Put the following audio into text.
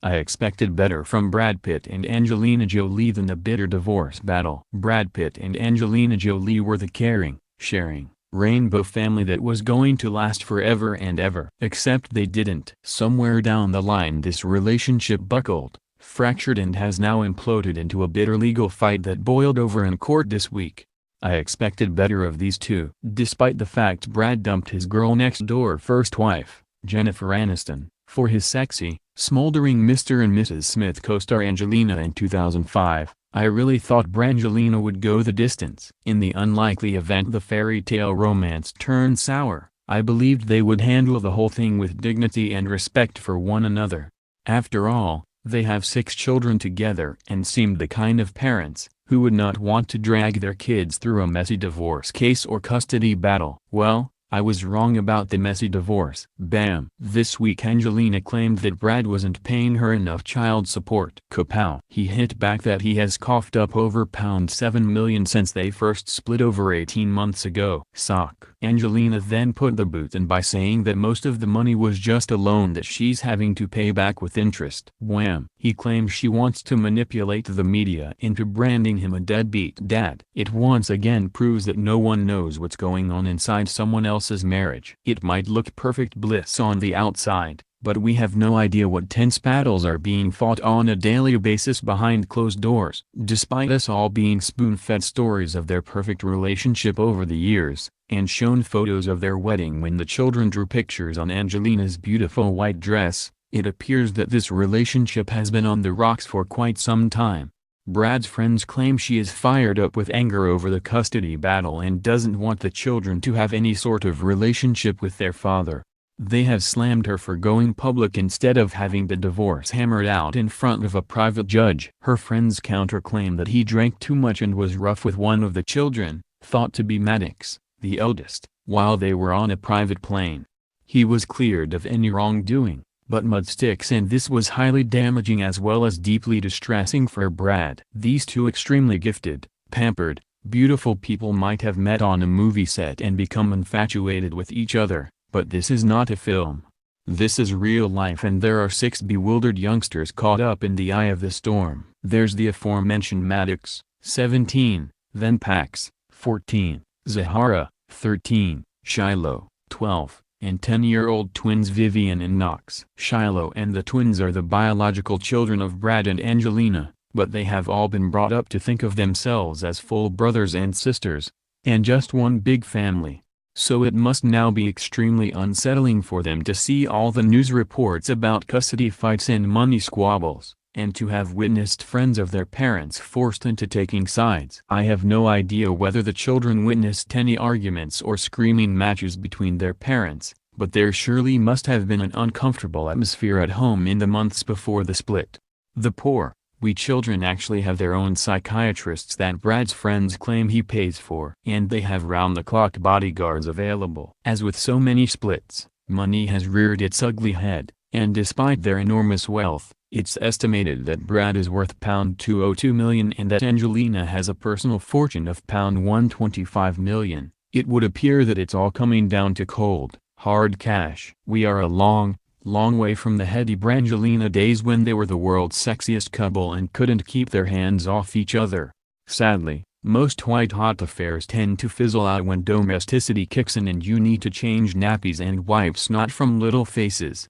I expected better from Brad Pitt and Angelina Jolie than the bitter divorce battle. Brad Pitt and Angelina Jolie were the caring, sharing, rainbow family that was going to last forever and ever. Except they didn't. Somewhere down the line this relationship buckled, fractured, and has now imploded into a bitter legal fight that boiled over in court this week. I expected better of these two. Despite the fact Brad dumped his girl-next-door first wife, Jennifer Aniston, for his sexy, smoldering Mr. and Mrs. Smith co-star Angelina in 2005, I really thought Brangelina would go the distance. In the unlikely event the fairy tale romance turned sour, I believed they would handle the whole thing with dignity and respect for one another. After all, they have 6 children together and seemed the kind of parents who would not want to drag their kids through a messy divorce case or custody battle. Well, I was wrong about the messy divorce. Bam! This week Angelina claimed that Brad wasn't paying her enough child support. Kapow! He hit back that he has coughed up over £7 million since they first split over 18 months ago. Sock. Angelina then put the boot in by saying that most of the money was just a loan that she's having to pay back with interest. Wham! He claims she wants to manipulate the media into branding him a deadbeat dad. It once again proves that no one knows what's going on inside someone else's marriage. It might look perfect bliss on the outside, but we have no idea what tense battles are being fought on a daily basis behind closed doors. Despite us all being spoon-fed stories of their perfect relationship over the years, and shown photos of their wedding when the children drew pictures on Angelina's beautiful white dress, it appears that this relationship has been on the rocks for quite some time. Brad's friends claim she is fired up with anger over the custody battle and doesn't want the children to have any sort of relationship with their father. They have slammed her for going public instead of having the divorce hammered out in front of a private judge. Her friends counterclaim that he drank too much and was rough with one of the children, thought to be Maddox, the eldest, while they were on a private plane. He was cleared of any wrongdoing, but mud sticks, and this was highly damaging as well as deeply distressing for Brad. These two extremely gifted, pampered, beautiful people might have met on a movie set and become infatuated with each other, but this is not a film. This is real life, and there are 6 bewildered youngsters caught up in the eye of the storm. There's the aforementioned Maddox, 17, then Pax, 14, Zahara, 13, Shiloh, 12, and 10-year-old twins Vivian and Knox. Shiloh and the twins are the biological children of Brad and Angelina, but they have all been brought up to think of themselves as full brothers and sisters, and just one big family. So it must now be extremely unsettling for them to see all the news reports about custody fights and money squabbles, and to have witnessed friends of their parents forced into taking sides. I have no idea whether the children witnessed any arguments or screaming matches between their parents, but there surely must have been an uncomfortable atmosphere at home in the months before the split. The poor, wee children actually have their own psychiatrists that Brad's friends claim he pays for, and they have round-the-clock bodyguards available. As with so many splits, money has reared its ugly head, and despite their enormous wealth, it's estimated that Brad is worth £202 million and that Angelina has a personal fortune of £125 million. It would appear that it's all coming down to cold, hard cash. We are a long way from the heady Brangelina days when they were the world's sexiest couple and couldn't keep their hands off each other. Sadly, most white-hot affairs tend to fizzle out when domesticity kicks in and you need to change nappies and wipe snot from little faces.